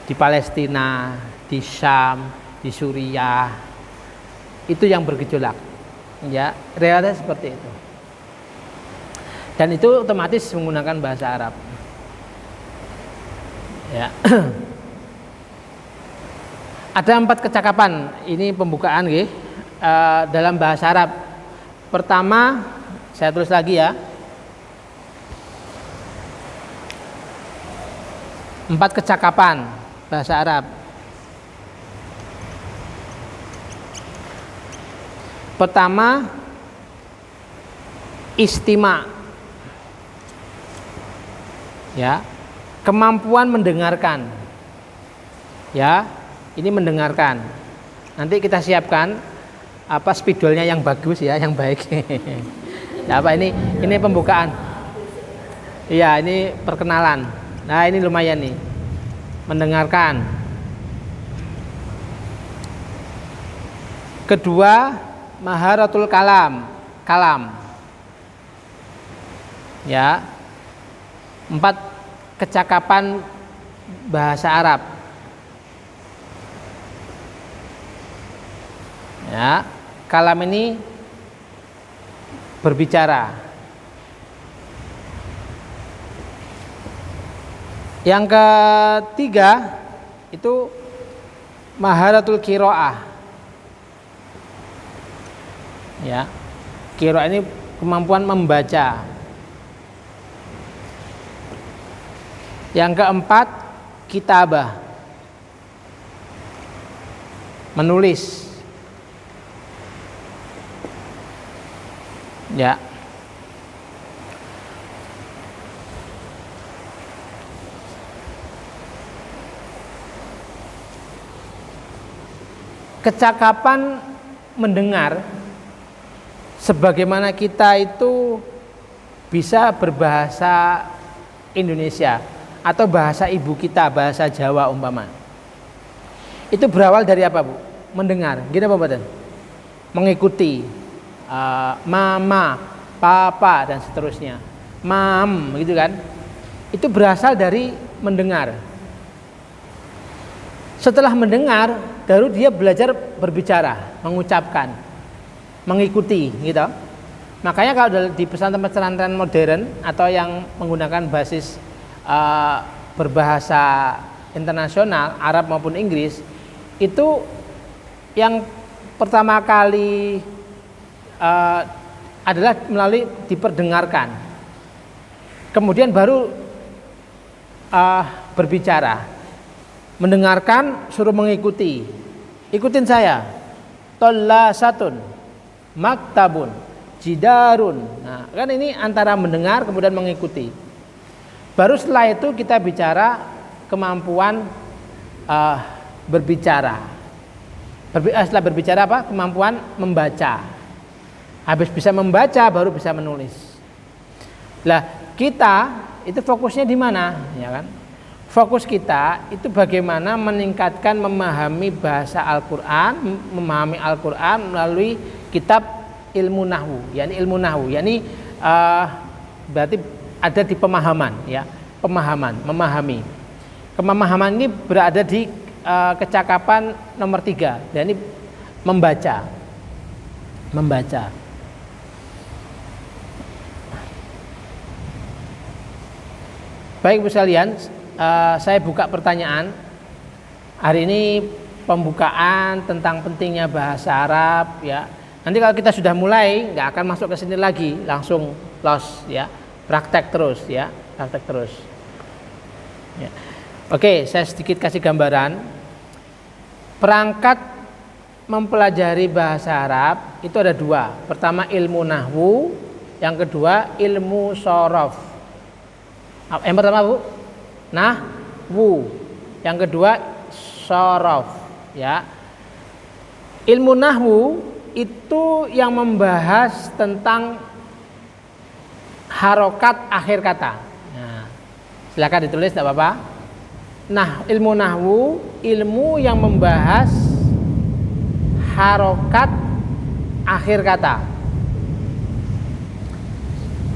di Palestina, di Syam, di Suriah, itu yang bergejolak. Ya, realitas seperti itu. Dan itu otomatis menggunakan bahasa Arab. Ya. Ada 4 kecakapan, ini pembukaan dalam bahasa Arab. Pertama, saya tulis lagi ya. 4 kecakapan bahasa Arab. Pertama, istima. Ya, kemampuan mendengarkan. Ya, ini mendengarkan. Nanti kita siapkan apa spidolnya yang bagus ya, yang baik. Nah, apa ini pembukaan. Iya, ini perkenalan. Nah, ini lumayan nih. Mendengarkan. Kedua, maharatul kalam. Ya. 4, kecakapan bahasa Arab. Ya, kalam ini berbicara. Yang ketiga itu maharatul qiraah. Ya, qiraah ini kemampuan membaca. Yang keempat, kitabah, menulis. Ya. Kecakapan mendengar, sebagaimana kita itu bisa berbahasa Indonesia atau bahasa ibu kita, bahasa Jawa umpama. Itu berawal dari apa, Bu? Mendengar. Gini apa, Badan? Mengikuti mama, papa dan seterusnya. Mam, gitu kan? Itu berasal dari mendengar. Setelah mendengar, baru dia belajar berbicara, mengucapkan, mengikuti, gitu. Makanya kalau di pesantren-pesantren modern atau yang menggunakan basis berbahasa internasional, Arab maupun Inggris, itu yang pertama kali adalah melalui diperdengarkan, kemudian baru berbicara. Mendengarkan suruh mengikuti, ikutin saya. Tollasatun, maktabun, jidarun. Nah, kan ini antara mendengar kemudian mengikuti. Baru setelah itu kita bicara kemampuan berbicara. Setelah berbicara apa? Kemampuan membaca. Habis bisa membaca baru bisa menulis. Lah, kita itu fokusnya di mana, ya kan? Fokus kita itu bagaimana meningkatkan memahami bahasa Al-Qur'an, memahami Al-Qur'an melalui kitab ilmu nahwu, yakni ilmu nahwu, yakni berarti ada di pemahaman, ya, pemahaman, memahami. Pemahaman ini berada di kecakapan nomor 3, yakni membaca. Baik, Bu sekalian, saya buka pertanyaan. Hari ini pembukaan tentang pentingnya bahasa Arab, ya. Nanti kalau kita sudah mulai, nggak akan masuk ke sini lagi, langsung los, ya. Praktek terus, ya, praktek terus. Ya. Oke, saya sedikit kasih gambaran. Perangkat mempelajari bahasa Arab itu ada 2. Pertama ilmu nahwu, yang kedua ilmu shorof. Yang pertama, Bu, nahwu. Yang kedua shorof, ya. Ilmu nahwu itu yang membahas tentang harokat akhir kata. Nah, silakan ditulis, tidak apa-apa. Nah, ilmu nahwu, ilmu yang membahas harokat akhir kata.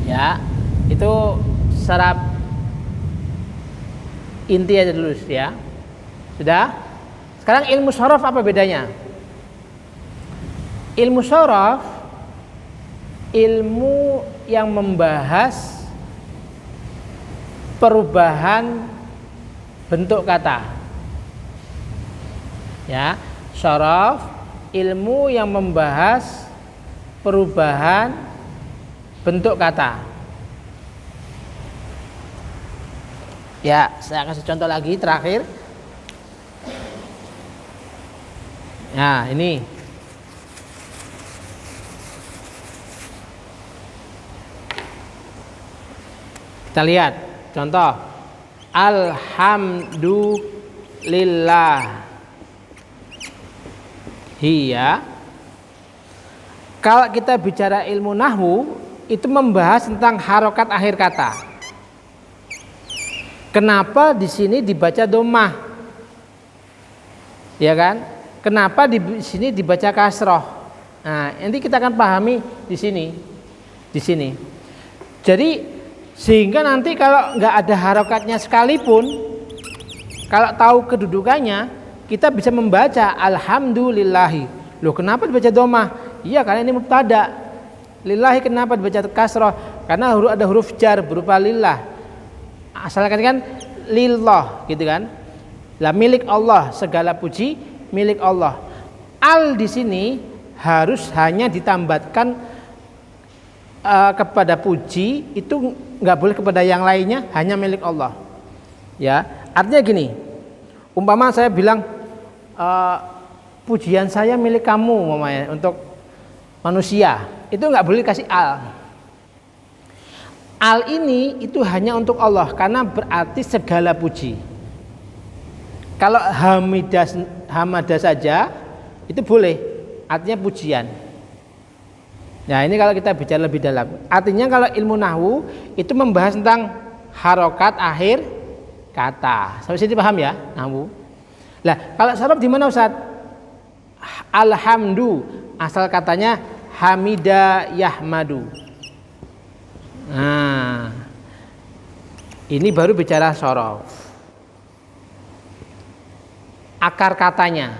Ya, itu secara inti aja dulu, ya. Sudah? Sekarang ilmu shorof apa bedanya? Ilmu shorof, ilmu yang membahas perubahan bentuk kata. Ya, shorof, ilmu yang membahas perubahan bentuk kata. Ya, saya kasih contoh lagi terakhir. Nah, ini Kita lihat contoh alhamdulillah. Iya. Kalau kita bicara ilmu nahwu itu membahas tentang harokat akhir kata. Kenapa di sini dibaca dhammah? Ya kan? Kenapa di sini dibaca kasroh? Nah, nanti kita akan pahami di sini. Di sini. Jadi sehingga nanti kalau nggak ada harokatnya sekalipun, kalau tahu kedudukannya, kita bisa membaca alhamdulillahi. Loh, kenapa dibaca dhammah? Iya, karena ini mubtada. Lillahi kenapa dibaca kasroh? Karena ada huruf jar berupa lillah. Asalkan kan lillah, gitu kan? Lah milik Allah, segala puji milik Allah. Al di sini harus hanya ditambahkan kepada puji, itu nggak boleh kepada yang lainnya, hanya milik Allah. Ya, artinya gini. Umpama saya bilang pujian saya milik kamu, umpamanya untuk manusia, itu nggak boleh kasih al. Al ini itu hanya untuk Allah karena berarti segala puji. Kalau hamadah saja itu boleh, artinya pujian. Nah, ini kalau kita bicara lebih dalam. Artinya kalau ilmu nahwu itu membahas tentang harokat akhir kata. Sampai sini paham ya, nahwu. Lah, kalau sorof di mana Ustaz? Alhamdu, asal katanya hamida yahmadu. Nah, ini baru bicara sorof. Akar katanya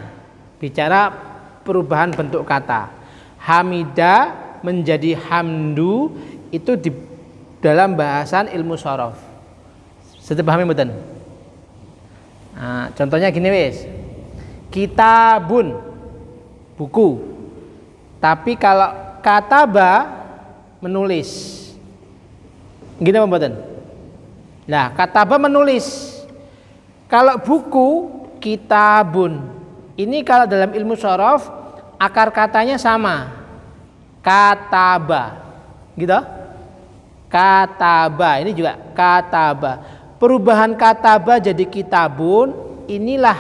bicara perubahan bentuk kata. Hamida menjadi hamdu itu di dalam bahasan ilmu sorof. Sudah pahami mboten? Nah, contohnya gini wis. Kitabun, buku. Tapi kalau kataba menulis. Gini apa mboten? Nah, kataba menulis. Kalau buku kitabun. Ini kalau dalam ilmu sorof akar katanya sama. Kataba. Gitu? Kataba. Ini juga kataba. Perubahan kataba jadi kitabun, inilah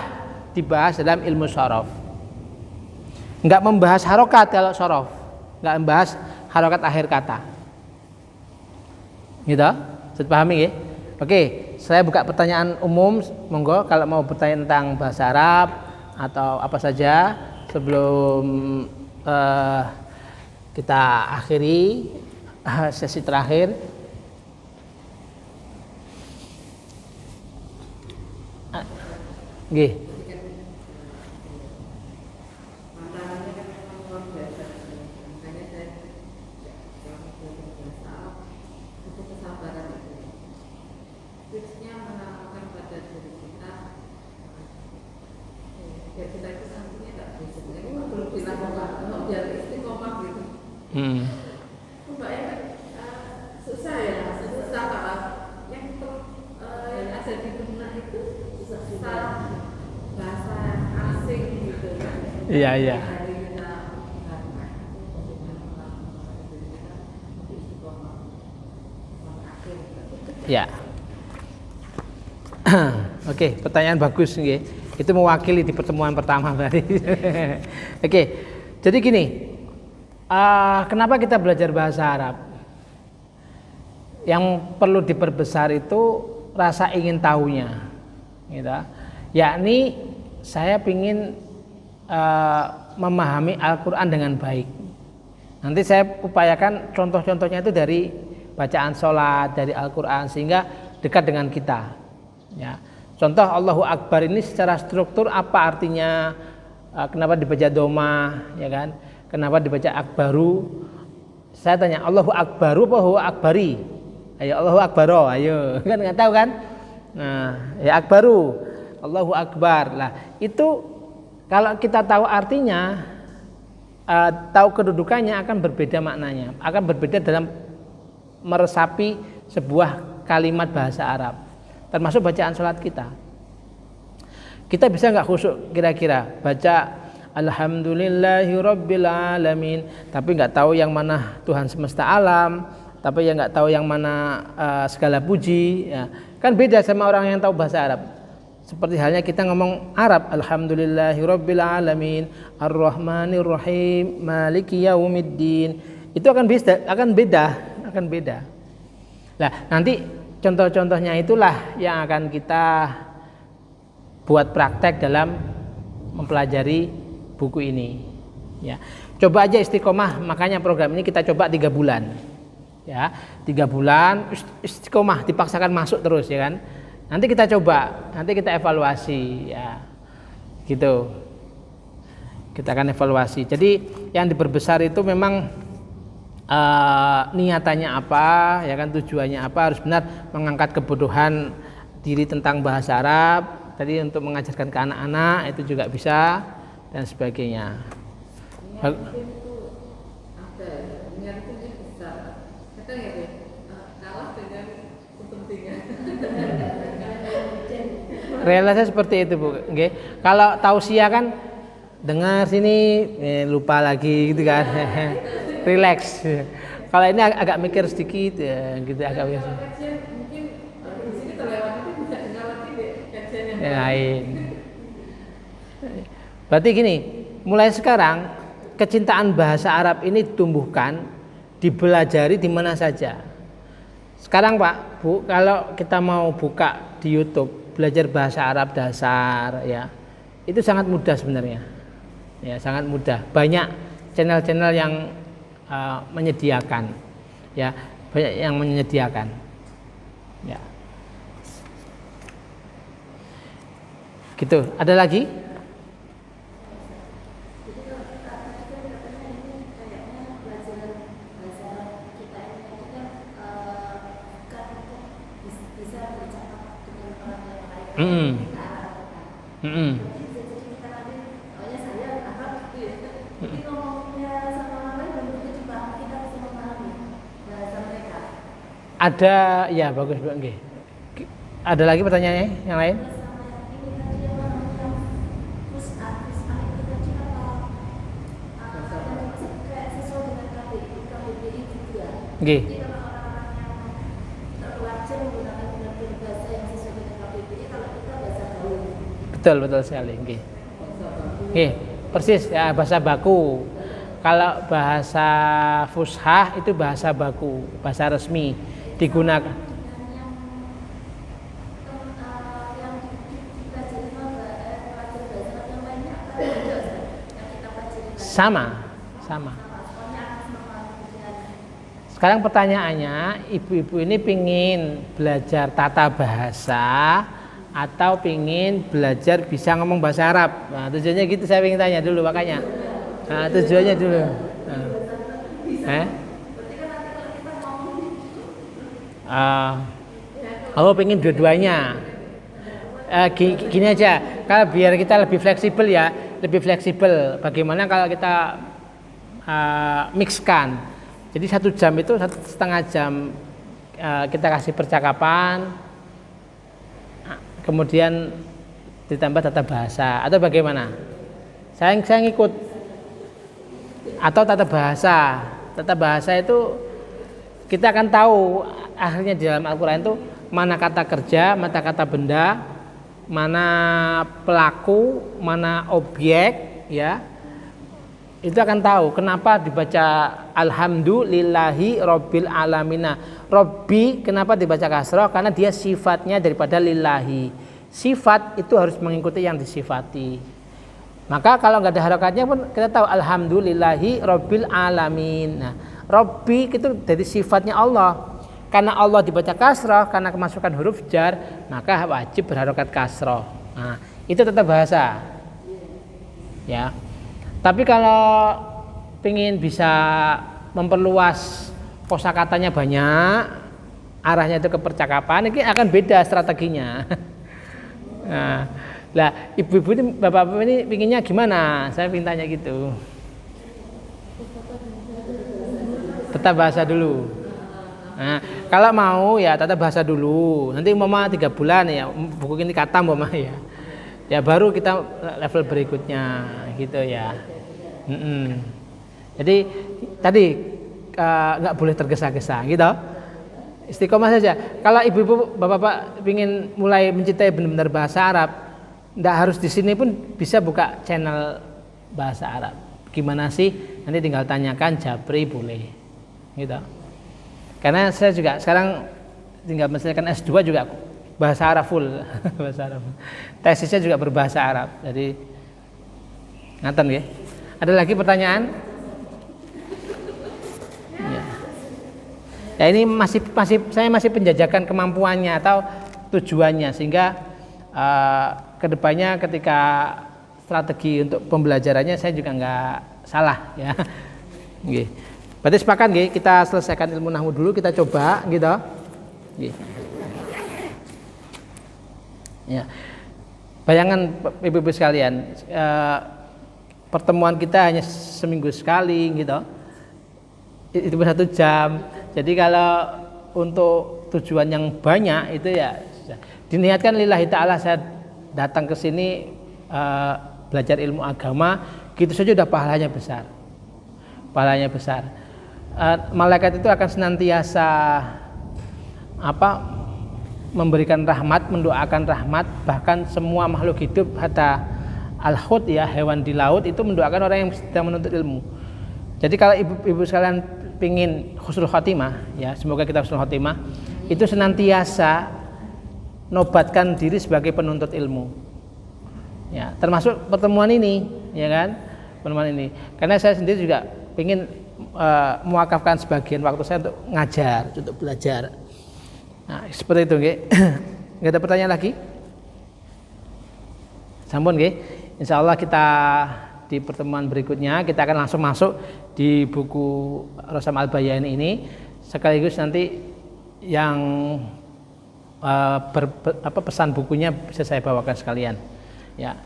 dibahas dalam ilmu sorof. Enggak membahas harokat kalau sorof. Enggak membahas harokat akhir kata. Gitu? Sudah pahami ya? Oke, saya buka pertanyaan umum, monggo kalau mau bertanya tentang bahasa Arab atau apa saja sebelum kita akhiri sesi terakhir. Nggih. Susah ya, susah kalau yang ada di benak itu susah bahasa asing gitu kan. Iya, iya. Ya. Oke, pertanyaan bagus nggih. Itu mewakili di pertemuan pertama berarti. Oke. Jadi gini, kenapa kita belajar bahasa Arab? Yang perlu diperbesar itu rasa ingin tahunya, gitu. Yakni saya ingin memahami Al-Quran dengan baik. Nanti saya upayakan contoh-contohnya itu dari bacaan sholat, dari Al-Quran sehingga dekat dengan kita. Ya. Contoh Allahu Akbar ini secara struktur apa artinya? Kenapa dibaca dhammah, ya kan? Kenapa dibaca akbaru? Saya tanya Allahu Akbaru apa huwa akbari? Ayo Allahu Akbaro, ayo. Kan nggak tahu kan? Nah, ya akbaru, Allahu Akbar. Lah, itu kalau kita tahu artinya, tahu kedudukannya akan berbeda maknanya, akan berbeda dalam meresapi sebuah kalimat bahasa Arab, termasuk bacaan sholat kita. Kita bisa nggak khusyuk kira-kira baca Alhamdulillahi Rabbil Alamin, tapi nggak tahu yang mana Tuhan semesta alam, tapi yang nggak tahu yang mana segala puji, ya. Kan beda sama orang yang tahu bahasa Arab. Seperti halnya kita ngomong Arab, alhamdulillahirabbil alamin, arrahmanir rahim, maliki yaumiddin. Itu akan beda. Nah, nanti contoh-contohnya itulah yang akan kita buat praktek dalam mempelajari buku ini. Ya, coba aja istiqomah. Makanya program ini kita coba 3 bulan. Ya, 3 bulan istiqomah, dipaksakan masuk terus, ya kan? Nanti kita coba, nanti kita evaluasi, ya, gitu. Kita akan evaluasi. Jadi yang diperbesar itu memang niatannya apa, ya kan, tujuannya apa, harus benar mengangkat kebodohan diri tentang bahasa Arab. Tadi untuk mengajarkan ke anak-anak itu juga bisa dan sebagainya. Realisasi seperti itu, Bu. Okay. Kalau tausiah kan dengar sini lupa lagi gitu kan. Relax. Kalau ini agak mikir sedikit ya, gitu agak mikir. Mungkin di sini terlewat itu bisa dengar lagi deh kajiannya. Lain. Berarti gini, mulai sekarang kecintaan bahasa Arab ini ditumbuhkan, dipelajari di mana saja. Sekarang Pak, Bu, kalau kita mau buka di YouTube belajar bahasa Arab dasar, ya, itu sangat mudah sebenarnya, ya, sangat mudah. Banyak channel-channel yang menyediakan, ya, banyak yang menyediakan, ya, gitu. Ada lagi? Ada, ya, bagus, Bu. Okay. Ada lagi pertanyaannya yang lain? Okay. Betul sekali. Okay. Okay. Persis, ya, bahasa baku. Kalau bahasa fushah itu bahasa baku, bahasa resmi digunakan. Sama. Sekarang pertanyaannya, ibu-ibu ini pingin belajar tata bahasa atau pingin belajar bisa ngomong bahasa Arab? Nah, tujuannya gitu, saya ingin tanya dulu makanya. Nah, tujuannya dulu. Pengen dua-duanya. Gini aja, kalau biar kita lebih fleksibel, ya, lebih fleksibel. Bagaimana kalau kita mixkan? Jadi 1 jam itu 1,5 jam kita kasih percakapan, kemudian ditambah tata bahasa, atau bagaimana? Saya ngikut. Atau tata bahasa itu kita akan tahu akhirnya di dalam Al-Quran itu mana kata kerja, mana kata benda, mana pelaku, mana objek, ya. Itu akan tahu kenapa dibaca alhamdulillahi rabbil alamina. Robbi kenapa dibaca kasroh? Karena dia sifatnya daripada lillahi. Sifat itu harus mengikuti yang disifati. Maka kalau nggak ada harokatnya pun kita tahu alhamdulillahi rabbil alamin. Nah, Robbi itu dari sifatnya Allah. Karena Allah dibaca kasroh, karena kemasukan huruf jar, maka wajib berharokat kasroh. Nah, itu tetap bahasa, ya. Tapi kalau pengen bisa memperluas kosakatanya banyak, arahnya itu ke percakapan, ini akan beda strateginya. Nah, lah ibu-ibu ini, bapak-bapak ini pinginnya gimana? Saya pintanya gitu. Tetap bahasa dulu. Nah, kalau mau ya tetap bahasa dulu. Nanti mama 3 bulan ya, buku ini kata mama ya. Ya baru kita level berikutnya gitu ya. Jadi tadi nggak boleh tergesa-gesa gitu. Istiqomah saja. Kalau ibu-ibu, bapak-bapak ingin mulai mencintai benar-benar bahasa Arab, nggak harus di sini pun bisa buka channel bahasa Arab. Gimana sih? Nanti tinggal tanyakan Japri boleh, gitu. Karena saya juga sekarang tinggal menyelesaikan S2 juga bahasa Arab full, bahasa Arab. Tesisnya juga berbahasa Arab. Jadi ngaten ya. Ada lagi pertanyaan? Ya ini saya masih penjajakan kemampuannya atau tujuannya sehingga kedepannya ketika strategi untuk pembelajarannya saya juga nggak salah ya. Nggih. Berarti sepakat nggih kita selesaikan ilmu nahwu dulu, kita coba gitu. Nggih. Ya. Bayangan ibu-ibu sekalian, pertemuan kita hanya seminggu sekali gitu. Itu 1 jam. Jadi kalau untuk tujuan yang banyak itu ya diniatkan lillahi ta'ala, saya datang ke sini belajar ilmu agama, gitu saja udah pahalanya besar. Pahalanya besar. Malaikat itu akan senantiasa memberikan rahmat, mendoakan rahmat, bahkan semua makhluk hidup hatta al-hut ya, hewan di laut itu mendoakan orang yang sedang menuntut ilmu. Jadi kalau ibu-ibu sekalian pingin husnul khotimah ya, semoga kita husnul khotimah, itu senantiasa nobatkan diri sebagai penuntut ilmu ya, termasuk pertemuan ini ya kan, pertemuan ini. Karena saya sendiri juga pingin mewakafkan sebagian waktu saya untuk ngajar, untuk belajar. Nah seperti itu nggih. Nggak ada pertanyaan lagi? Sampun nggih. Insyaallah kita di pertemuan berikutnya kita akan langsung masuk di buku Rosam Al-Bayan ini, sekaligus nanti yang pesan bukunya bisa saya bawakan sekalian ya.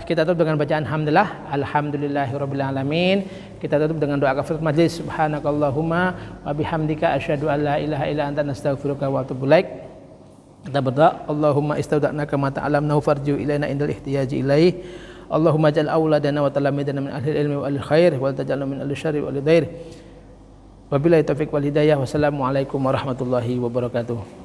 Kita tutup dengan bacaan hamdalah, alhamdulillahirabbil alamin. Kita tutup dengan doa kafaratul majlis, subhanakallahumma wa bihamdika asyhadu an la ilaha illa anta astaghfiruka wa atubu ilaik. Kita berdoa, Allahumma istaudanaka ma ta'lamna farji'u ilaina indal ihtiyaji ilaih. Allahumma ja'al auladana wa talamidana min ahli ilmi wa ahli khair wa taj'alna min ahli syarri wa ahli dhair. Wabillahi taufiq wal hidayah. Wassalamualaikum warahmatullahi wabarakatuh.